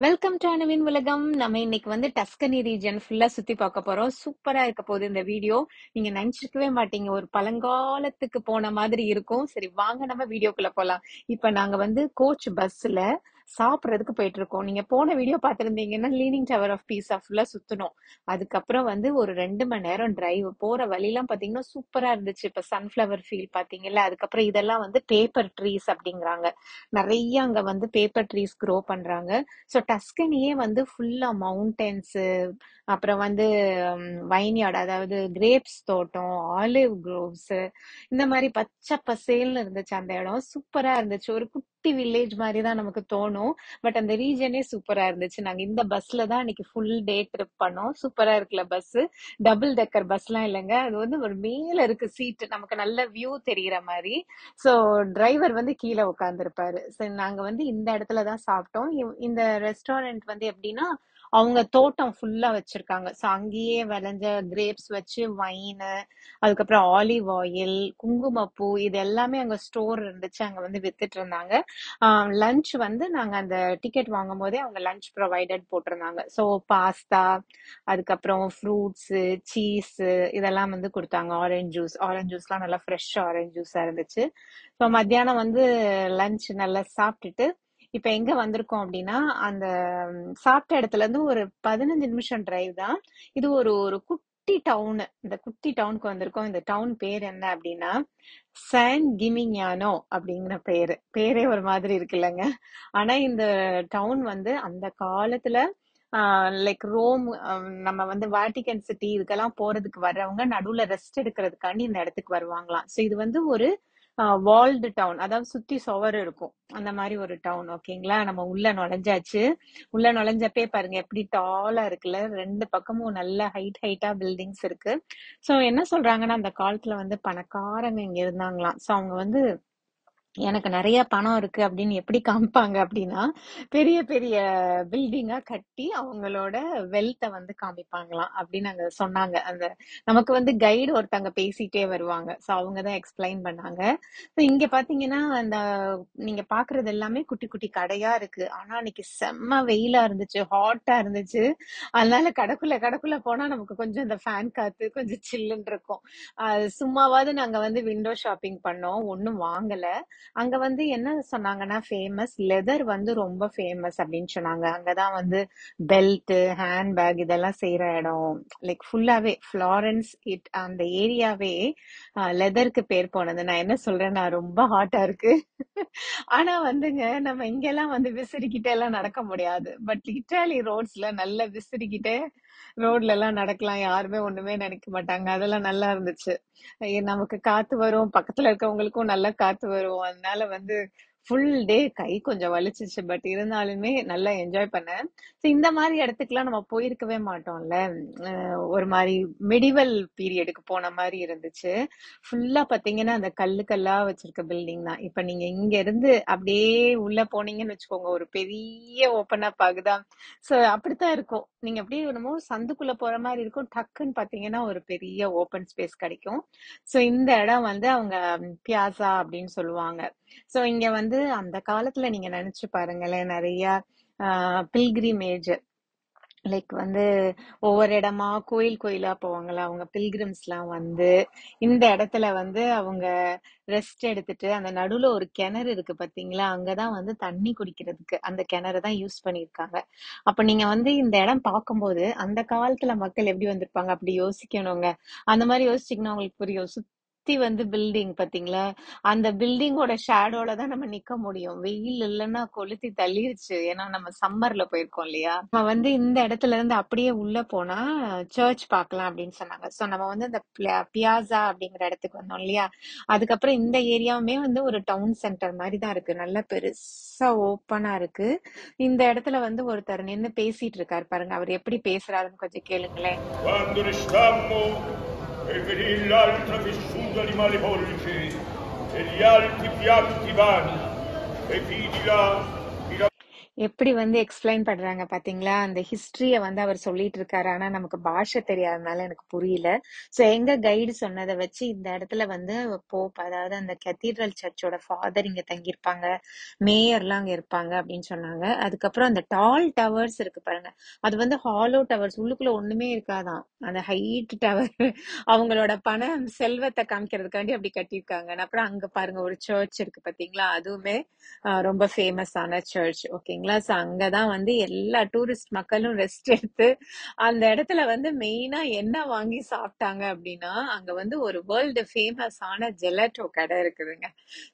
Welcome to அணுவின் உலகம். நம்ம இன்னைக்கு வந்து டஸ்கனி ரீஜன் ஃபுல்லா சுத்தி பார்க்க போறோம். சூப்பரா இருக்க போகுது இந்த வீடியோ. நீங்க நினைச்சிருக்கவே மாட்டீங்க, ஒரு பழங்காலத்துக்கு போன மாதிரி இருக்கும். சரி வாங்க நம்ம வீடியோக்குள்ள போலாம். இப்ப நாங்க வந்து கோச் பஸ்ல சாப்பிடறதுக்கு போயிட்டு இருக்கோம். நீங்க போன வீடியோ பார்த்திருந்தீங்கன்னா லீனிங் டவர் ஆஃப் பீஸா ஃபுல்லா சுத்தணும். அதுக்கப்புறம் வந்து ஒரு 2 மணி நேரம் டிரைவ். போற வழியெல்லாம் பாத்தீங்கன்னா சூப்பரா இருந்துச்சு. இப்ப சன்ஃபிளவர் ஃபீல் பாத்தீங்கல்ல. அதுக்கப்புறம் இதெல்லாம் வந்து பேப்பர் ட்ரீஸ் அப்படிங்கிறாங்க. நிறைய அங்க வந்து பேப்பர் ட்ரீஸ் க்ரோ பண்றாங்க. ஸோ டஸ்கனியே வந்து ஃபுல்லா மவுண்டன்ஸு, அப்புறம் வந்து வைன்யார்ட், அதாவது கிரேப்ஸ் தோட்டம், ஆலிவ் க்ரோவ்ஸு, இந்த மாதிரி பச்சை பசேல்னு இருந்துச்சு அந்த இடம். சூப்பரா இருந்துச்சு. ஒரு குட்டி வில்லேஜ் மாதிரி தான் நமக்கு தோணும். பட் அந்த ரீஜனே சூப்பரா இருந்துச்சு. நாங்க இந்த பஸ்ல தான் இன்னைக்கு ஃபுல் டே ட்ரிப் பண்ணோம். சூப்பரா இருக்குல்ல பஸ். டபுள் டெக்கர் பஸ்லாம் இல்லைங்க, அது வந்து ஒரு மேல இருக்கு சீட், நமக்கு நல்ல வியூ தெரியற மாதிரி. ஸோ டிரைவர் வந்து கீழே உட்காந்துருப்பாரு. சரி நாங்க வந்து இந்த இடத்துல தான் சாப்பிட்டோம். இந்த ரெஸ்டாரண்ட் வந்து எப்படின்னா அவங்க தோட்டம் ஃபுல்லா வச்சிருக்காங்க. ஸோ அங்கேயே விளைஞ்ச கிரேப்ஸ் வச்சு வைன், அதுக்கப்புறம் ஆலிவ் ஆயில், குங்குமப்பூ, இது எல்லாமே அங்க ஸ்டோர் இருந்துச்சு. அங்க வந்து வித்துட்டு இருந்தாங்க. லஞ்ச் வந்து நாங்க அந்த டிக்கெட் வாங்கும் போதே அவங்க லஞ்ச் ப்ரொவைடட் போட்டிருந்தாங்க. ஸோ பாஸ்தா, அதுக்கப்புறம் ஃப்ரூட்ஸ், சீஸ், இதெல்லாம் வந்து கொடுத்தாங்க. ஆரஞ்சு ஜூஸ்லாம் நல்லா ஃப்ரெஷ் ஆரஞ்சு ஜூஸா இருந்துச்சு. ஸோ மத்தியானம் வந்து லஞ்ச் நல்லா சாப்பிட்டுட்டு இப்ப எங்க வந்திருக்கோம் அப்படின்னா, அந்த சாப்பிட்ட இடத்துல இருந்து ஒரு 15 நிமிஷம் டிரைவ் தான். இது ஒரு ஒரு குட்டி டவுன். இந்த குட்டி டவுனுக்கு வந்திருக்கோம். இந்த டவுன் பேர் என்ன அப்படின்னா சான் கிமிஞானோ அப்படிங்கிற பேரு. பேரே ஒரு மாதிரி இருக்குல்லங்க. ஆனா இந்த டவுன் வந்து அந்த காலத்துல லைக் ரோம், நம்ம வந்து வாட்டிகன் சிட்டி இதுக்கெல்லாம் போறதுக்கு வர்றவங்க நடுவுல ரெஸ்ட் எடுக்கிறதுக்காண்டி இந்த இடத்துக்கு வருவாங்களாம். ஸோ இது வந்து ஒரு வால்டு டவுன், அதாவது சுத்தி சுவர் இருக்கும், அந்த மாதிரி ஒரு டவுன். ஓகேங்களா, நம்ம உள்ள நுழைஞ்சாச்சு. உள்ள நுழைஞ்சப்பே பாருங்க எப்படி டாலா இருக்குல்ல, 2 பக்கமும் நல்ல ஹைட்டா பில்டிங்ஸ் இருக்கு. சோ என்ன சொல்றாங்கன்னா அந்த காலத்துல வந்து பணக்காரங்க இங்க இருந்தாங்களாம். சோ அவங்க வந்து எனக்கு நிறைய பணம் இருக்கு அப்படின்னு எப்படி காமிப்பாங்க அப்படின்னா, பெரிய பெரிய பில்டிங்கா கட்டி அவங்களோட வெல்த்தை வந்து காமிப்பாங்களாம் அப்படின்னு அங்க சொன்னாங்க. அந்த நமக்கு வந்து கைடு ஒருத்தங்க பேசிட்டே வருவாங்க. ஸோ அவங்க தான் எக்ஸ்பிளைன் பண்ணாங்க. ஸோ இங்க பாத்தீங்கன்னா அந்த நீங்க பாக்குறது எல்லாமே குட்டி குட்டி கடையா இருக்கு. ஆனா அன்னைக்கு செம்ம வெயிலா இருந்துச்சு, ஹாட்டா இருந்துச்சு. அதனால கடைக்குள்ள போனா நமக்கு கொஞ்சம் இந்த ஃபேன் காத்து கொஞ்சம் சில்லுன்னு இருக்கும். சும்மாவாவது நாங்க வந்து விண்டோ ஷாப்பிங் பண்ணோம், ஒன்னும் வாங்கல. அங்க வந்து என்ன சொன்னாங்கன்னா ஃபேமஸ் லெதர் வந்து ரொம்ப ஃபேமஸ் அப்படின்னு சொன்னாங்க. அங்கதான் வந்து பெல்ட், ஹேண்ட்பேக் இதெல்லாம் செய்யற இடம். லைக் ஃபுல்லாவே ஃப்ளாரன்ஸ் அந்த ஏரியாவே லெதருக்கு பேர் போனது. நான் என்ன சொல்றேன், நான் ரொம்ப ஹாட்டா இருக்கு. ஆனா வந்துங்க நம்ம இங்கெல்லாம் வந்து விசிறிக்கிட்டே எல்லாம் நடக்க முடியாது. பட் இட்டாலி ரோட்ஸ்ல நல்ல விசிறிக்கிட்டே ரோட்ல எல்லாம் நடக்கலாம். யாருமே ஒண்ணுமே நினைக்க மாட்டாங்க. அதெல்லாம் நல்லா இருந்துச்சு. நமக்கு காத்து வரும், பக்கத்துல இருக்கவங்களுக்கும் நல்லா காத்து வரும். அதனால வந்து ஃபுல் டே கை கொஞ்சம் வலிச்சிச்சு. பட் இருந்தாலுமே நல்லா என்ஜாய் பண்ணேன். இந்த மாதிரி இடத்துக்குலாம் நம்ம போயிருக்கவே மாட்டோம்ல. ஒரு மாதிரி மெடிவல் பீரியடுக்கு போன மாதிரி இருந்துச்சு. ஃபுல்லா பாத்தீங்கன்னா அந்த கல்லா வச்சிருக்க பில்டிங் தான். இப்ப நீங்க இங்க இருந்து அப்படியே உள்ள போனீங்கன்னு வச்சுக்கோங்க, ஒரு பெரிய ஓப்பன் அப் ஆகுதா. சோ அப்படித்தான் இருக்கும். நீங்க அப்படியே என்னமோ சந்துக்குள்ள போற மாதிரி இருக்கும். டக்குன்னு பாத்தீங்கன்னா ஒரு பெரிய ஓப்பன் ஸ்பேஸ் கிடைக்கும். சோ இந்த இடம் வந்து அவங்க பியாசா அப்படின்னு சொல்லுவாங்க. சோ இங்க வந்து அந்த காலத்துல நீங்க நினைச்சு பாருங்களேன், நிறைய பில்கிரிமேஜ், லைக் வந்து ஒவ்வொரு இடமா கோயிலா போவாங்கல்ல, அவங்க பில்கிரிம்ஸ் எல்லாம் வந்து இந்த இடத்துல வந்து அவங்க ரெஸ்ட் எடுத்துட்டு, அந்த நடுவுல ஒரு கிணறு இருக்கு பாத்தீங்களா, அங்கதான் வந்து தண்ணி குடிக்கிறதுக்கு அந்த கிணறு தான் யூஸ் பண்ணிருக்காங்க. அப்ப நீங்க வந்து இந்த இடம் பார்க்கும்போது அந்த காலத்துல மக்கள் எப்படி வந்திருப்பாங்க அப்படி யோசிக்கணுங்க. அந்த மாதிரி யோசிச்சீங்கன்னா உங்களுக்கு புரியும். சுத்தி வந்து பில்டிங் பாத்தீங்களா, அந்த பில்டிங்கோட ஷேடோல தான் நம்ம நிக்க முடியும். வெயில் இல்லைன்னா கொளுத்தி தள்ளிருச்சு. ஏன்னா நம்ம சம்மர்ல போயிருக்கோம் இல்லையா. நம்ம வந்து இந்த இடத்துல இருந்து அப்படியே உள்ள போனா சர்ச் பார்க்கலாம் அப்படின்னு சொன்னாங்க. சோ நம்ம வந்து இந்த பியாசா அப்படிங்கிற இடத்துக்கு வந்தோம் இல்லையா. அதுக்கப்புறம் இந்த ஏரியாவுமே வந்து ஒரு டவுன் சென்டர் மாதிரி தான் இருக்கு. நல்ல பெருசா ஓப்பனா இருக்கு. இந்த இடத்துல வந்து ஒருத்தர் நின்னு பேசிட்டு இருக்காரு பாருங்க. அவர் எப்படி பேசுறாருன்னு கொஞ்சம் கேளுங்களேன். Quando restammo e vedi l'altra vissuta animale pollice e gli alti piatti vani e vidi là எப்படி வந்து எக்ஸ்பிளைன் பண்றாங்க பாத்தீங்களா? அந்த ஹிஸ்டரிய வந்து அவர் சொல்லிட்டு இருக்காரு. ஆனா நமக்கு பாஷை தெரியாதனால எனக்கு புரியல. சோ எங்க கைடு சொன்னத வச்சு இந்த இடத்துல வந்து போப், அதாவது அந்த கத்தீட்ரல் சர்ச்சோட ஃபாதர் இங்க தங்கியிருப்பாங்க. மேயர்லாம் அங்க இருப்பாங்க அப்படின்னு சொன்னாங்க. அதுக்கப்புறம் அந்த டால் டவர்ஸ் இருக்கு பாருங்க. அது வந்து ஹாலோ டவர்ஸ், உள்ளுக்குள்ள ஒண்ணுமே இருக்காதாம். அந்த ஹைட் டவர் அவங்களோட செல்வத்தை காமிக்கிறதுக்காண்டி அப்படி கட்டியிருக்காங்க. அப்புறம் அங்க பாருங்க ஒரு சர்ச் இருக்கு பாத்தீங்களா? அதுவுமே ரொம்ப ஃபேமஸான சர்ச். ஓகேங்களா? ஸோ அங்கதான் வந்து எல்லா டூரிஸ்ட் மக்களும் ரெஸ்ட் எடுத்து அந்த இடத்துல வந்து மெயினா என்ன வாங்கி சாப்பிட்டாங்க அப்படின்னா, அங்க வந்து ஒரு வேர்ல்டு ஃபேமஸான ஜெலட்டோ கடை இருக்குதுங்க.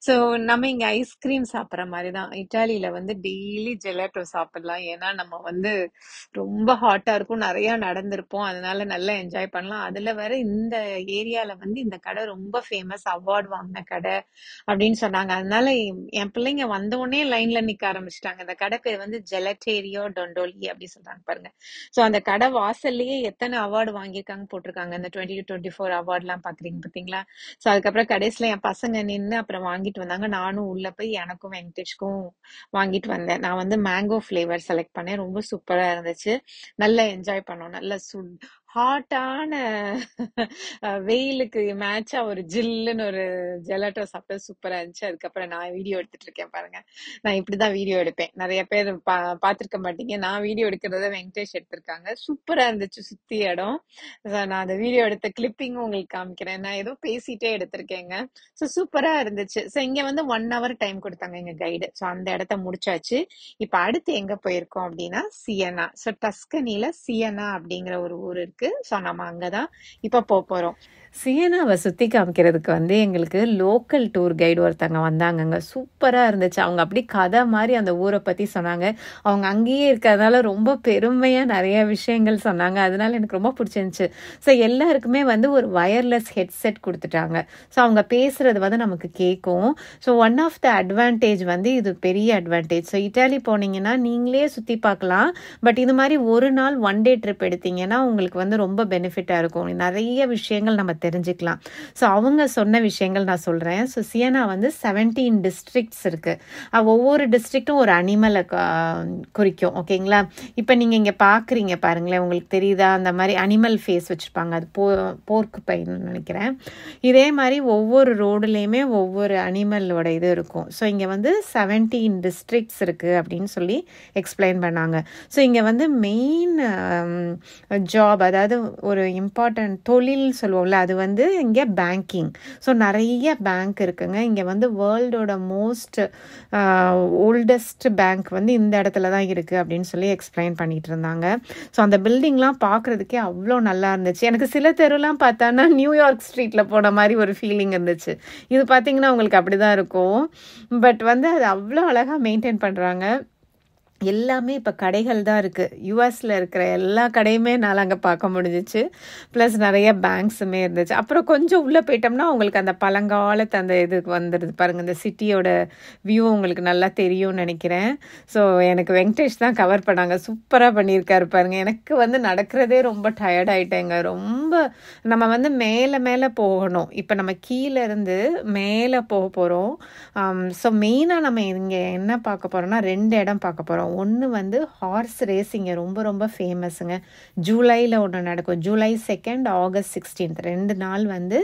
ஸோ நம்ம இங்க ஐஸ்கிரீம் சாப்பிட்ற மாதிரி தான். இட்டாலியில வந்து டெய்லி ஜெலட்டோ சாப்பிடலாம். ஏன்னா நம்ம வந்து ரொம்ப ஹாட்டா இருக்கும், நிறைய நடந்திருப்போம், அதனால நல்லா என்ஜாய் பண்ணலாம். அதுல வேற இந்த ஏரியால வந்து இந்த கடை ரொம்ப ஃபேமஸ், அவார்ட் வாங்கின கடை அப்படின்னு சொன்னாங்க. அதனால என் பிள்ளைங்க வந்த உடனே லைன்ல நிக்க ஆரம்பிச்சிட்டாங்க. அந்த கடை பேர் வந்து ஜெலட்டேரியோ டொண்டோலி அப்படி சொல்றாங்க பாருங்க. சோ அந்த கடை வாசல்லையே எத்தனை அவார்டு வாங்கியிருக்காங்க போட்டிருக்காங்க. இந்த 2024 அவார்ட் எல்லாம் பாக்குறீங்க பாத்தீங்களா? சோ அதுக்கப்புறம் கடைசியில என் பசங்க நின்னு அப்புறம் வாங்கிட்டு வந்தாங்க. நானும் உள்ள போய் எனக்கும் வெங்கடேஷ்க்கும் வாங்கிட்டு வந்தேன். நான் வந்து மேங்கோ ஃபிளேவர் செலக்ட் பண்ணேன். ரொம்ப சூப்பரா இருந்துச்சு. நல்லா என்ஜாய் பண்ணோம். நல்ல ஹாட்டான வெயிலுக்கு மேட்சா ஒரு ஜில்லுன்னு ஒரு ஜெலாட்டோ சாப்பிட்டு சூப்பரா இருந்துச்சு. அதுக்கப்புறம் நான் வீடியோ எடுத்துட்டு இருக்கேன் பாருங்க. நான் இப்படிதான் வீடியோ எடுப்பேன். நிறைய பேர் பாத்திருக்க மாட்டீங்க. நான் வீடியோ எடுக்கிறத வெங்கடேஷ் எடுத்திருக்காங்க. சூப்பரா இருந்துச்சு சுத்தி இடம். நான் அந்த வீடியோ எடுத்த கிளிப்பிங்கும் உங்களுக்கு காமிக்கிறேன். நான் ஏதோ பேசிட்டே எடுத்திருக்கேங்க. ஸோ சூப்பரா இருந்துச்சு. ஸோ இங்க வந்து 1 hour டைம் கொடுத்தாங்க எங்க கைடு. ஸோ அந்த இடத்த முடிச்சாச்சு. இப்ப அடுத்து எங்க போயிருக்கோம் அப்படின்னா சியனா. ஸோ டஸ்கனில சியனா அப்படிங்கிற ஒரு ஊர் இருக்கு. ஸோ நம்ம அங்கதான் இப்ப போறோம். சியனாவை சுற்றி காமிக்கிறதுக்கு வந்து எங்களுக்கு லோக்கல் டூர் கைடு ஒருத்தங்க வந்தாங்கங்க. சூப்பராக இருந்துச்சு. அவங்க அப்படி கதை மாதிரி அந்த ஊரை பற்றி சொன்னாங்க. அவங்க அங்கேயே இருக்கிறதுனால ரொம்ப பெருமையாக நிறைய விஷயங்கள் சொன்னாங்க. அதனால எனக்கு ரொம்ப பிடிச்சிருந்துச்சு. ஸோ எல்லாருக்குமே வந்து ஒரு வயர்லெஸ் ஹெட்செட் கொடுத்துட்டாங்க. ஸோ அவங்க பேசுகிறது வந்து நமக்கு கேட்கும். So one of the advantage வந்து இது பெரிய அட்வான்டேஜ். ஸோ இட்டாலி போனீங்கன்னா நீங்களே சுற்றி பார்க்கலாம். பட் இது மாதிரி ஒரு நாள் 1 day ட்ரிப் எடுத்தீங்கன்னா உங்களுக்கு வந்து ரொம்ப பெனிஃபிட்டாக இருக்கும். நிறைய விஷயங்கள் நம்ம தெரிஞ்சுக்கலாம். ஸோ அவங்க சொன்ன விஷயங்கள் நான் சொல்கிறேன். ஸோ சியனா வந்து 17 டிஸ்ட்ரிக்ட்ஸ் இருக்குது. ஒவ்வொரு டிஸ்ட்ரிக்ட்டும் ஒரு அனிமலை குறிக்கும். ஓகேங்களா? இப்போ நீங்கள் இங்கே பார்க்குறீங்க பாருங்களேன், உங்களுக்கு தெரியுதா? அந்த மாதிரி அனிமல் ஃபேஸ் வச்சுருப்பாங்க. அது போர்க்கு பைன்னு நினைக்கிறேன். இதே மாதிரி ஒவ்வொரு ரோடுலேயுமே ஒவ்வொரு அனிமலோட இது இருக்கும். ஸோ இங்கே வந்து 17 டிஸ்ட்ரிக்ட்ஸ் இருக்குது அப்படின்னு சொல்லி எக்ஸ்பிளைன் பண்ணாங்க. ஸோ இங்கே வந்து மெயின் ஜாப், அதாவது ஒரு இம்பார்ட்டன்ட் தொழில் சொல்லுவோம்ல, அது வந்து இங்கே பேங்கிங். ஸோ நிறைய பேங்க் இருக்குங்க. இங்கே வந்து வேர்ல்டோட மோஸ்ட் ஓல்டஸ்ட் பேங்க் வந்து இந்த இடத்துல தான் இருக்குது அப்படின்னு சொல்லி எக்ஸ்பிளைன் பண்ணிட்டு இருந்தாங்க. ஸோ அந்த பில்டிங்லாம் பார்க்குறதுக்கே அவ்வளோ நல்லா இருந்துச்சு. எனக்கு சில தெருலாம் பார்த்தான்னா நியூயார்க் ஸ்ட்ரீட்டில் போன மாதிரி ஒரு ஃபீலிங் இருந்துச்சு. இது பார்த்தீங்கன்னா உங்களுக்கு அப்படி தான் இருக்கும். பட் வந்து அது அவ்வளோ அழகாக மெயின்டைன் பண்ணுறாங்க. எல்லாமே இப்போ கடைகள் தான் இருக்குது. யூஎஸில் இருக்கிற எல்லா கடையுமே நான் அங்கே பார்க்க முடிஞ்சிச்சு. ப்ளஸ் நிறைய பேங்க்ஸுமே இருந்துச்சு. அப்புறம் கொஞ்சம் உள்ளே போயிட்டோம்னா உங்களுக்கு அந்த பழங்காலத்து அந்த இது வந்துடுது பாருங்கள். இந்த சிட்டியோட வியூ உங்களுக்கு நல்லா தெரியும்னு நினைக்கிறேன். ஸோ எனக்கு வெங்கடேஷ் தான் கவர் பண்ணாங்க. சூப்பராக பண்ணியிருக்காரு பாருங்கள். எனக்கு வந்து நடக்கிறதே ரொம்ப டயர்டாயிட்டேங்க. ரொம்ப நம்ம வந்து மேலே போகணும். இப்போ நம்ம கீழே இருந்து மேலே போக போகிறோம். ஸோ மெயினாக நம்ம இங்கே என்ன பார்க்க போகிறோம்னா 2 இடம் பார்க்க போகிறோம். ஒன்று வந்து ஹார்ஸ் ரேஸிங்க, ரொம்ப ரொம்ப ஃபேமஸுங்க. ஜூலையில் ஒன்று நடக்கும். ஜூலை 2, ஆகஸ்ட் 16, 2 நாள் வந்து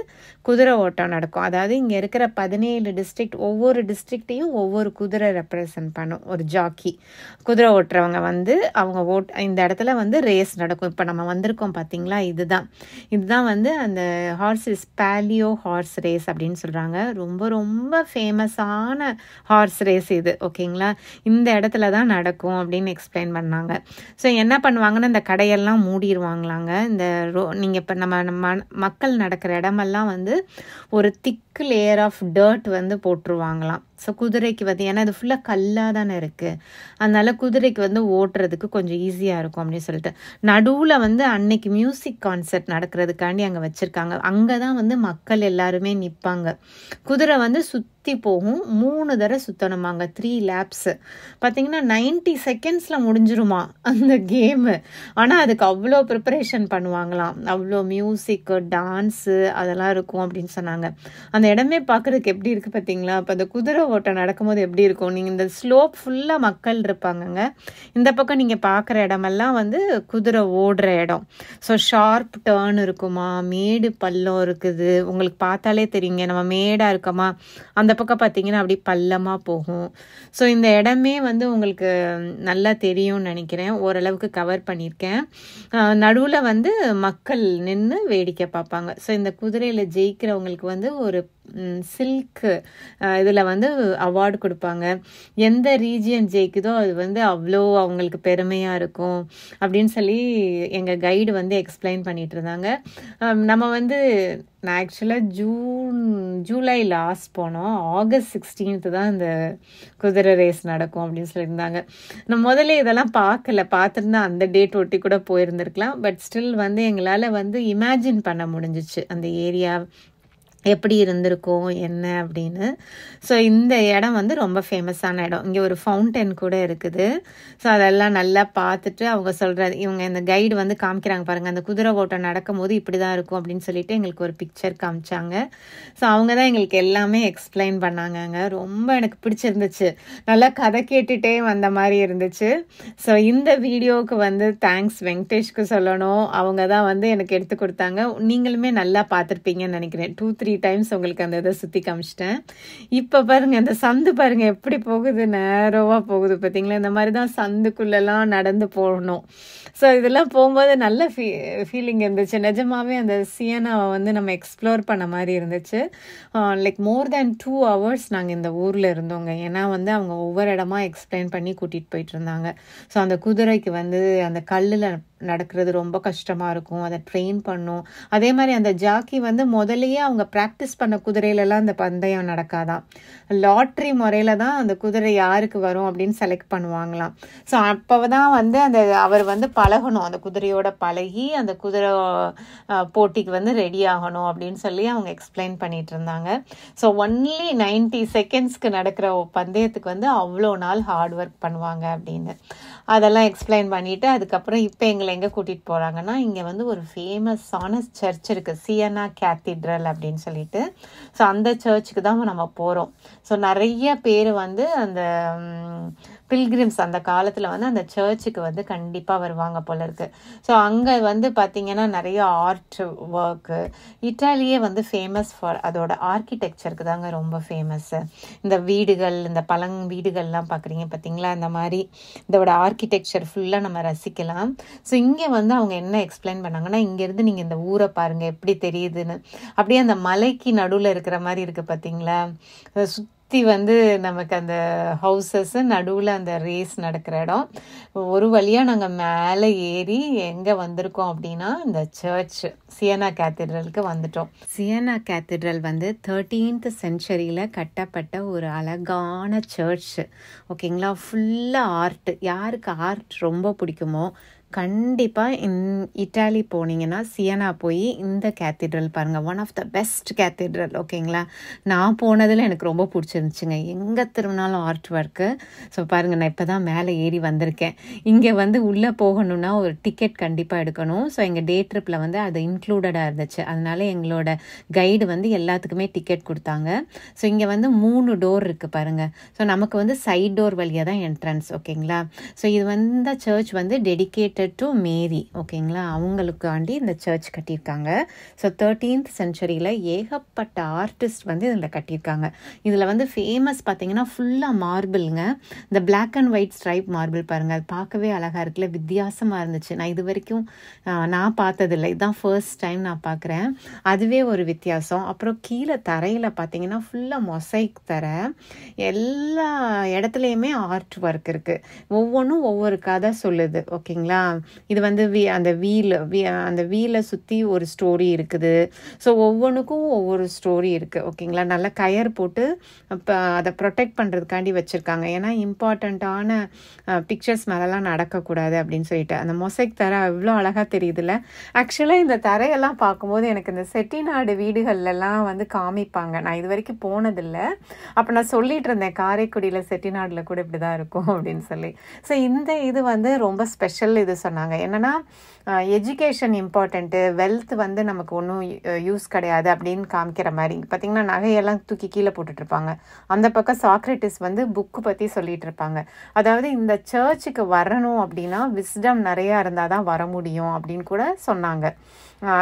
குதிரை ஓட்டம் நடக்கும். அதாவது இங்கே இருக்கிற 17 டிஸ்ட்ரிக்ட், ஒவ்வொரு டிஸ்ட்ரிக்டையும் ஒவ்வொரு குதிரை ரெப்ரசன்ட் பண்ணும். ஒரு ஜாக்கி குதிரை ஓட்டுறவங்க வந்து அவங்க இந்த இடத்துல வந்து ரேஸ் நடக்கும். இப்போ நம்ம வந்திருக்கோம் பார்த்தீங்களா, இதுதான் வந்து அந்த hours race, paleo hours race அப்படின்னு சொல்கிறாங்க. ரொம்ப ரொம்ப ஃபேமஸான ஹார்ஸ் ரேஸ் இது. ஓகேங்களா? இந்த இடத்துல தான் நடக்கும் அப்படின்னு எக்ஸ்பிளைன் பண்ணாங்க. ஸோ என்ன பண்ணுவாங்கன்னா இந்த கடையெல்லாம் மூடிடுவாங்களாங்க. இந்த நீங்கள் இப்போ நம்ம மக்கள் நடக்கிற இடமெல்லாம் வந்து ஒரு திக் லேயர் ஆஃப் டர்ட் வந்து போட்டுருவாங்களாம். ஸோ குதிரைக்கு வந்து, ஏன்னா அது ஃபுல்லாக கல்லாக தானே இருக்குது, அதனால குதிரைக்கு வந்து ஓட்டுறதுக்கு கொஞ்சம் ஈஸியாக இருக்கும் அப்படின்னு சொல்லிட்டு நடுவில் வந்து அன்னைக்கு மியூசிக் கான்சர்ட் நடக்கிறதுக்காண்டி அங்கே வச்சுருக்காங்க. அங்கே தான் வந்து மக்கள் எல்லாருமே நிற்பாங்க. குதிரை வந்து சுற்றி போகும். 3 தடவை சுற்றணுமாங்க, 3 laps. பார்த்தீங்கன்னா 90 செகண்ட்ஸில் முடிஞ்சிருமா அந்த கேமு. ஆனால் அதுக்கு அவ்வளோ ப்ரிப்பரேஷன் பண்ணுவாங்களாம். அவ்வளோ மியூசிக்கு, டான்ஸு அதெல்லாம் இருக்கும் அப்படின்னு சொன்னாங்க. அந்த இடமே பார்க்குறதுக்கு எப்படி இருக்குது பார்த்தீங்களா? இப்போ அந்த குதிரை ஓட்டம் நடக்கும்போது எப்படி இருக்கும், நீங்கள் இந்த ஸ்லோப் ஃபுல்லாக மக்கள் இருப்பாங்கங்க. இந்த பக்கம் நீங்கள் பார்க்குற இடமெல்லாம் வந்து குதிரை ஓடுற இடம். ஸோ ஷார்ப் டேர்ன் இருக்குமா, மேடு பள்ளம் இருக்குது, உங்களுக்கு பார்த்தாலே தெரியுங்க. நம்ம மேடாக இருக்கோமா, அந்த பக்கம் பார்த்தீங்கன்னா அப்படி பள்ளமாக போகும். ஸோ இந்த இடமே வந்து உங்களுக்கு நல்லா தெரியும்னு நினைக்கிறேன். ஓரளவுக்கு கவர் பண்ணியிருக்கேன். நடுவில் வந்து மக்கள் நின்று வேடிக்கை பார்ப்பாங்க. ஸோ இந்த குதிரையில் ஜெயிக்கிறவங்களுக்கு வந்து ஒரு சில்க்கு இதில் வந்து அவார்டு கொடுப்பாங்க. எந்த ரீஜியன் ஜெயிக்குதோ அது வந்து அவ்வளோ அவங்களுக்கு பெருமையாக இருக்கும் அப்படின்னு சொல்லி எங்கள் கைடு வந்து எக்ஸ்பிளைன் பண்ணிட்டு இருந்தாங்க. நம்ம வந்து நான் ஆக்சுவலாக ஜூலை லாஸ்ட் போனோம். ஆகஸ்ட் 16th தான் இந்த குதிரை ரேஸ் நடக்கும் அப்படின்னு சொல்லியிருந்தாங்க. நான் முதல்ல இதெல்லாம் பார்த்துருந்தா அந்த டேட் ஒட்டி கூட போயிருந்துருக்கலாம். பட் ஸ்டில் வந்து எங்களால் வந்து இமேஜின் பண்ண முடிஞ்சிச்சு அந்த ஏரியா எப்படி இருந்திருக்கும் என்ன அப்படின்னு. ஸோ இந்த இடம் வந்து ரொம்ப ஃபேமஸான இடம். இங்கே ஒரு ஃபவுண்டன் கூட இருக்குது. ஸோ அதெல்லாம் நல்லா பார்த்துட்டு அவங்க சொல்கிறது, இவங்க இந்த கைடு வந்து காமிக்கிறாங்க பாருங்கள், அந்த குதிரை ஓட்டம் நடக்கும் போது இப்படி தான் இருக்கும் அப்படின்னு சொல்லிட்டு எங்களுக்கு ஒரு பிக்சர் காமிச்சாங்க. ஸோ அவங்க தான் எங்களுக்கு எல்லாமே எக்ஸ்பிளைன் பண்ணாங்கங்க. ரொம்ப எனக்கு பிடிச்சிருந்துச்சு. நல்லா கதை கேட்டுகிட்டே வந்த மாதிரி இருந்துச்சு. ஸோ இந்த வீடியோவுக்கு வந்து தேங்க்ஸ் வெங்கடேஷ்க்கு சொல்லணும். அவங்க தான் வந்து எனக்கு எடுத்து கொடுத்தாங்க. நீங்களுமே நல்லா பார்த்துருப்பீங்கன்னு நினைக்கிறேன். 2-3 டைம்ஸ் உங்களுக்கு அந்த இதை சுற்றி காமிச்சிட்டேன். இப்போ பாருங்க இந்த சந்து பாருங்க எப்படி போகுது, நேரோவாக போகுது பார்த்தீங்களா. இந்த மாதிரி தான் சந்துக்குள்ளெல்லாம் நடந்து போகணும். ஸோ இதெல்லாம் போகும்போது நல்ல ஃபீலிங் இருந்துச்சு. நிஜமாவே அந்த சியனாவை வந்து நம்ம எக்ஸ்ப்ளோர் பண்ண மாதிரி இருந்துச்சு. லைக் மோர் தேன் 2 hours நாங்கள் இந்த ஊரில் இருந்தோங்க. ஏன்னா வந்து அவங்க ஒவ்வொரு இடமா எக்ஸ்பிளைன் பண்ணி கூட்டிகிட்டு போயிட்டு இருந்தாங்க. ஸோ அந்த குதிரைக்கு வந்து அந்த கல்லில் நடக்கிறது ரொம்ப கஷ்டமாக இருக்கும், அதை ட்ரெயின் பண்ணும். அதே மாதிரி அந்த ஜாக்கி வந்து முதலையே அவங்க ப்ராக்டிஸ் பண்ண குதிரையிலலாம் அந்த பந்தயம் நடக்காதான். லாட்ரி முறையில் தான் அந்த குதிரை யாருக்கு வரும் அப்படின்னு செலக்ட் பண்ணுவாங்களாம். ஸோ அப்போ தான் வந்து அவர் வந்து பழகணும், அந்த குதிரையோட பழகி அந்த குதிரை போட்டிக்கு வந்து ரெடி ஆகணும் அப்படின்னு சொல்லி அவங்க எக்ஸ்பிளைன் பண்ணிட்டு இருந்தாங்க. ஸோ ஒன்லி 90 secondsக்கு நடக்கிற பந்தயத்துக்கு வந்து அவ்வளோ நாள் ஹார்ட் ஒர்க் பண்ணுவாங்க அப்படின்னு அதெல்லாம் எக்ஸ்பிளைன் பண்ணிவிட்டு அதுக்கப்புறம் இப்போ எங்களை எங்கே கூட்டிகிட்டு போகிறாங்கன்னா, இங்கே வந்து ஒரு ஃபேமஸான சர்ச் இருக்குது, சியனா கேத்தீட்ரல் அப்படின்னு சொல்லிட்டு. ஸோ அந்த சர்ச்சுக்கு தான் நம்ம போகிறோம். ஸோ நிறைய பேர் வந்து அந்த பில்கிரிம்ஸ் அந்த காலத்தில் வந்து அந்த சர்ச்சுக்கு வந்து கண்டிப்பாக வருவாங்க போல இருக்கு. ஸோ அங்கே வந்து பார்த்திங்கன்னா நிறைய ஆர்ட் ஒர்க்கு. இட்டாலியே வந்து ஃபேமஸ் ஃபார் அதோட ஆர்கிடெக்சருக்கு தாங்க ரொம்ப ஃபேமஸ்ஸு. இந்த வீடுகள், இந்த வீடுகள்லாம் பார்க்குறீங்க பார்த்தீங்களா, இந்த மாதிரி இதோட ஆர்கிடெக்சர் ஃபுல்லாக நம்ம ரசிக்கலாம். ஸோ இங்கே வந்து அவங்க என்ன எக்ஸ்பிளைன் பண்ணாங்கன்னா, இங்கேருந்து நீங்கள் இந்த ஊரை பாருங்கள் எப்படி தெரியுதுன்னு. அப்படியே அந்த மலைக்கு நடுவில் இருக்கிற மாதிரி இருக்குது பார்த்தீங்களா. சுற்றி வந்து நமக்கு அந்த ஹவுசஸ், நடுவில் அந்த ரேஸ் நடக்கிற இடம். ஒரு வழியாக நாங்கள் மேலே ஏறி எங்கே வந்திருக்கோம் அப்படின்னா இந்த சர்ச் சியனா கேத்தீட்ரலுக்கு வந்துட்டோம். சியனா கேத்தீட்ரல் வந்து 13th century கட்டப்பட்ட ஒரு அழகான சர்ச். ஓகேங்களா, ஃபுல்லாக ஆர்ட். யாருக்கு ஆர்ட் ரொம்ப பிடிக்குமோ கண்டிப்பாக இட்டாலி போனீங்கன்னா சியனா போய் இந்த கேத்தீட்ரல் பாருங்கள். One of the best cathedral. ஓகேங்களா, நான் போனதில் எனக்கு ரொம்ப பிடிச்சிருந்துச்சுங்க. எங்கே திரும்பினாலும் ஆர்ட் ஒர்க்கு. ஸோ பாருங்கள், நான் இப்போ தான் மேலே ஏறி வந்திருக்கேன். இங்கே வந்து உள்ளே போகணுன்னா ஒரு டிக்கெட் கண்டிப்பாக எடுக்கணும். ஸோ எங்கள் டே ட்ரிப்பில் வந்து அது இன்க்ளூடடாக இருந்துச்சு. அதனால எங்களோட கைடு வந்து எல்லாத்துக்குமே டிக்கெட் கொடுத்தாங்க. ஸோ இங்கே வந்து 3 டோர் இருக்குது பாருங்கள். ஸோ நமக்கு வந்து சைட் டோர் வழியாக தான் என்ட்ரன்ஸ். ஓகேங்களா, ஸோ இது வந்து சர்ச் வந்து டெடிகேட்டட் டு மேரி. ஓகேங்களா, அவங்களுக்காண்டி இந்த சர்ச் கட்டியிருக்காங்க. ஸோ 13th century ஏகப்பட்ட ஆர்டிஸ்ட் வந்து இதில் கட்டியிருக்காங்க. இதில் வந்து ஃபேமஸ் பார்த்தீங்கன்னா ஃபுல்லாக மார்பிள்ங்க. இந்த black and white stripe marble பாருங்கள், அது பார்க்கவே அழகாக இருக்குல்ல, வித்தியாசமாக இருந்துச்சு. நான் இது வரைக்கும் நான் பார்த்ததில்லை, இதுதான் ஃபர்ஸ்ட் டைம் நான் பார்க்குறேன். அதுவே ஒரு வித்தியாசம். அப்புறம் கீழே தரையில் பார்த்தீங்கன்னா ஃபுல்லாக மொசைக் தர, எல்லா இடத்துலையுமே ஆர்ட் ஒர்க் இருக்குது. ஒவ்வொன்றும் ஒவ்வொரு கதை சொல்லுது. ஓகேங்களா, இது வந்து அந்த வீலை சுற்றி ஒரு ஸ்டோரி இருக்குது. ஸோ ஒவ்வொன்றுக்கும் ஒவ்வொரு ஸ்டோரி இருக்குது. ஓகேங்களா, நல்லா கயர் போட்டு இப்போ அதை ப்ரொடெக்ட் பண்ணுறதுக்காண்டி வச்சுருக்காங்க. ஏன்னா இம்பார்ட்டண்ட்டான பிக்சர்ஸ் மேலெலாம் நடக்கக்கூடாது அப்படின்னு சொல்லிட்டு. அந்த மொசைக் தரை அவ்வளோ அழகாக தெரியுதுல்ல. ஆக்சுவலாக இந்த தரையெல்லாம் பார்க்கும்போது எனக்கு இந்த செட்டிநாடு வீடுகள்லாம் வந்து காமிப்பாங்க. நான் இது வரைக்கும் போனதில்லை. அப்போ நான் சொல்லிட்டு இருந்தேன், காரைக்குடியில் செட்டிநாடில் கூட இப்படி தான் இருக்கும் அப்படின்னு சொல்லி. ஸோ இந்த இது வந்து ரொம்ப ஸ்பெஷல். இது சொன்னாங்க. என்னன்னா எஜுகேஷன் இம்பார்ட்டண்ட்டு, வெல்த் வந்து நமக்கு ஒன்றும் யூஸ் கிடையாது அப்படின்னு காமிக்கிற மாதிரி. பார்த்தீங்கன்னா நகையெல்லாம் தூக்கி கீழே போட்டுட்ருப்பாங்க. அந்த பக்கம் சாக்ரட்டிஸ் வந்து புக்கு பற்றி சொல்லிட்டு இருப்பாங்க. அதாவது இந்த சர்ச்சுக்கு வரணும் அப்படின்னா விஸ்டம் நிறையா இருந்தால் தான் வர முடியும் அப்படின்னு கூட சொன்னாங்க.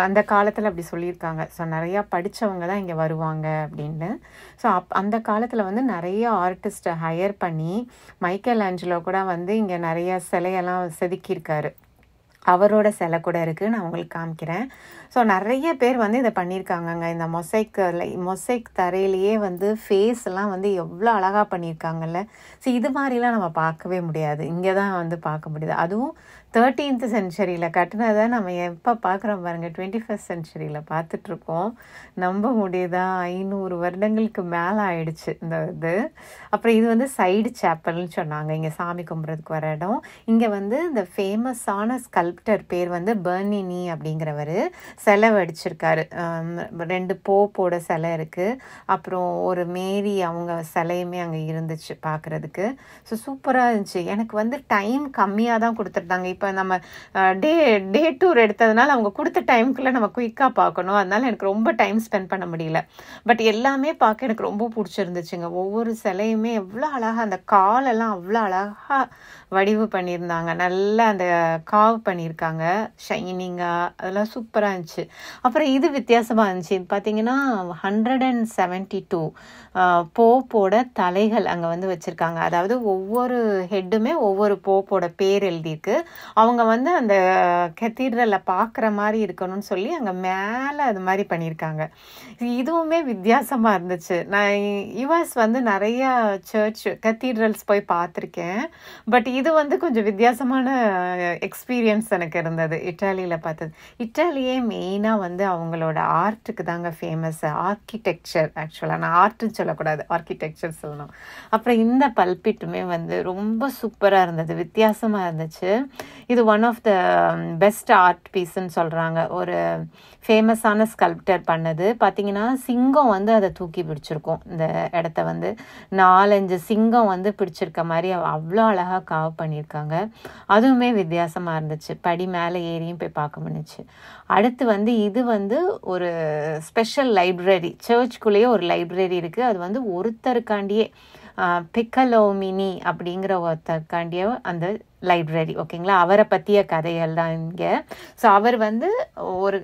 அந்த காலத்தில் அப்படி சொல்லியிருக்காங்க. ஸோ நிறையா படித்தவங்க தான் இங்கே வருவாங்க அப்படின்னு. ஸோ அந்த காலத்தில் வந்து நிறைய ஆர்டிஸ்ட்டை ஹையர் பண்ணி மைக்கேல் ஆஞ்சலோ கூட வந்து இங்கே நிறைய சிலையெல்லாம் செதுக்கியிருக்காரு. அவரோட சிலை கூட இருக்குது, நான் உங்களுக்கு காமிக்கிறேன். ஸோ நிறைய பேர் வந்து இதை பண்ணியிருக்காங்கங்க. இந்த மொசைக் தரையிலேயே வந்து ஃபேஸ் எல்லாம் வந்து எவ்வளோ அழகாக பண்ணியிருக்காங்கல்ல. ஸோ இது மாதிரிலாம் நம்ம பார்க்கவே முடியாது, இங்கே தான் வந்து பார்க்க முடியுது. அதுவும் 13th centuryயில் கட்டினதை நம்ம எப்போ பார்க்குறோம் பாருங்கள், 21st centuryயில் பார்த்துட்ருக்கோம். நம்ப முடியுதா? 500 வருடங்களுக்கு மேலே ஆயிடுச்சு இந்த இது. அப்புறம் இது வந்து சைடு சேப்பல்னு சொன்னாங்க, இங்கே சாமி கும்பிட்றதுக்கு வர இடம். இங்கே வந்து இந்த ஃபேமஸான ஸ்கல்ப்டர் பேர் வந்து பெர்னினி அப்படிங்கிறவர் சிலை வடிச்சிருக்காரு. 2 போப்போட சிலை இருக்குது, அப்புறம் ஒரு மேரி அவங்க சிலையுமே அங்கே இருந்துச்சு பார்க்குறதுக்கு. ஸோ சூப்பராக இருந்துச்சு. எனக்கு வந்து டைம் கம்மியாக தான் கொடுத்துருந்தாங்க. இப்போ நம்ம டே டூர் எடுத்ததுனால அவங்க கொடுத்த டைமுக்குள்ளே நம்ம குயிக்காக பார்க்கணும், அதனால எனக்கு ரொம்ப டைம் ஸ்பெண்ட் பண்ண முடியல. பட் எல்லாமே பார்க்க எனக்கு ரொம்ப பிடிச்சிருந்துச்சுங்க. ஒவ்வொரு சிலையுமே எவ்வளோ அழகாக, அந்த காலெல்லாம் அவ்வளோ அழகாக வடிவு பண்ணியிருந்தாங்க. நல்லா அந்த காவ் பண்ணியிருக்காங்க ஷைனிங்காக, அதெல்லாம் சூப்பராக இருந்துச்சு. அப்புறம் இது வித்தியாசமாக இருந்துச்சு. இது பார்த்தீங்கன்னா 172 போப்போட தலைகள் அங்கே வந்து வச்சுருக்காங்க. அதாவது ஒவ்வொரு ஹெட்டுமே ஒவ்வொரு போப்போட பேர் எழுதியிருக்கு. அவங்க வந்து அந்த கத்தீட்ரலை பார்க்குற மாதிரி இருக்கணும்னு சொல்லி அங்கே மேலே அது மாதிரி பண்ணியிருக்காங்க. இதுவுமே வித்தியாசமாக இருந்துச்சு. நான் யுஎஸ் வந்து நிறைய சர்ச் கத்தீட்ரல்ஸ் போய் பார்த்துருக்கேன். பட் இது வந்து கொஞ்சம் வித்தியாசமான எக்ஸ்பீரியன்ஸ் எனக்கு இருந்தது இட்டாலியில் பார்த்தது. இட்டாலியே மெயினாக வந்து அவங்களோட ஆர்ட்டுக்கு தாங்க ஃபேமஸ். ஆர்கிடெக்சர், ஆக்சுவலாக நான் ஆர்ட்டுன்னு சொல்லக்கூடாது, ஆர்கிடெக்சர் சொல்லணும். அப்புறம் இந்த பல்பிட்டுமே வந்து ரொம்ப சூப்பராக இருந்தது, வித்தியாசமாக இருந்துச்சு. இது one of the best art பீஸ்ன்னு சொல்கிறாங்க. ஒரு ஃபேமஸான ஸ்கல்ப்டர் பண்ணது. பார்த்தீங்கன்னா சிங்கம் வந்து அதை தூக்கி பிடிச்சிருக்கும். இந்த இடத்த வந்து 4-5 சிங்கம் வந்து பிடிச்சிருக்க மாதிரி அவ்வளோ அழகாக காவ் பண்ணியிருக்காங்க. அதுவுமே வித்தியாசமாக இருந்துச்சு. படி மேலே ஏறியும் போய் பார்க்க முடிஞ்சிச்சு. அடுத்து வந்து இது வந்து ஒரு ஸ்பெஷல் லைப்ரரி, சர்ச்சுக்குள்ளேயே ஒரு லைப்ரரி இருக்குது. அது வந்து ஒருத்தருக்காண்டியே, பிக்கலோமினி அப்படிங்கிற ஒருத்தருக்காண்டிய அந்த லைப்ரரி, ஓகேங்களா. அவரை பற்றிய கதைகள் தான் இங்கே. ஸோ அவர் வந்து ஒரு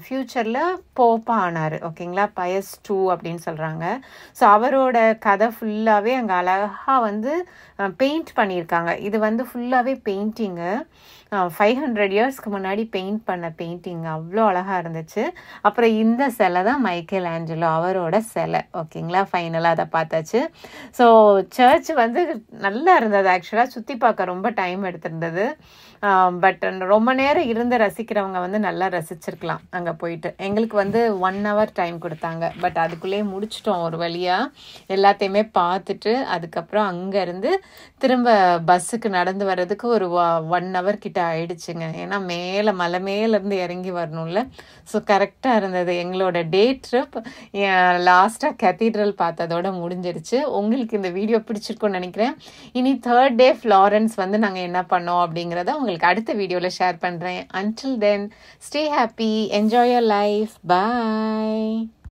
ஃப்யூச்சரில் போப்பாக ஆனார், ஓகேங்களா. பயஸ் 2 அப்படின்னு சொல்கிறாங்க. ஸோ அவரோட கதை ஃபுல்லாகவே அங்கே அழகாக வந்து பெயிண்ட் பண்ணியிருக்காங்க. இது வந்து ஃபுல்லாகவே பெயிண்டிங்கு, 500 இயர்ஸ்க்கு முன்னாடி பெயிண்ட் பண்ண பெயிண்டிங், அவ்வளோ அழகாக இருந்துச்சு. அப்புறம் இந்த சிலை தான் மைக்கேல் ஆஞ்சலோ, அவரோட சிலை, ஓகேங்களா. ஃபைனலாக அதை பார்த்தாச்சு. ஸோ சர்ச் வந்து நல்லா இருந்தது. ஆக்சுவலாக சுற்றி பார்க்க ரொம்ப டைம் எடுத்திருந்தது. பட் ரொம்ப நேரம் இருந்து ரசிக்கிறவங்க வந்து நல்லா ரசிச்சிருக்கலாம் அங்கே போயிட்டு. எங்களுக்கு வந்து 1 hour டைம் கொடுத்தாங்க. பட் அதுக்குள்ளேயே முடிச்சிட்டோம் ஒரு வழியாக. எல்லாத்தையுமே பார்த்துட்டு அதுக்கப்புறம் அங்கேருந்து திரும்ப பஸ்ஸுக்கு நடந்து வர்றதுக்கு ஒரு 1 hour கிட்ட ஆயிடுச்சுங்க. ஏன்னா மேலே மலை மேலேருந்து இறங்கி வரணும்ல. ஸோ கரெக்டாக இருந்தது. எங்களோட டே ட்ரிப் லாஸ்ட்டாக கத்தீட்ரல் பார்த்ததோட முடிஞ்சிருச்சு. உங்களுக்கு இந்த வீடியோ பிடிச்சிருக்குன்னு நினைக்கிறேன். இனி 3rd day ஃப்ளாரன்ஸ் வந்து நாங்கள் என்ன பண்ணோம் அப்படிங்கிறத உங்களுக்கு அடுத்த வீடியோவில் ஷேர் பண்ணுறேன். Until then, stay happy, enjoy your life, bye.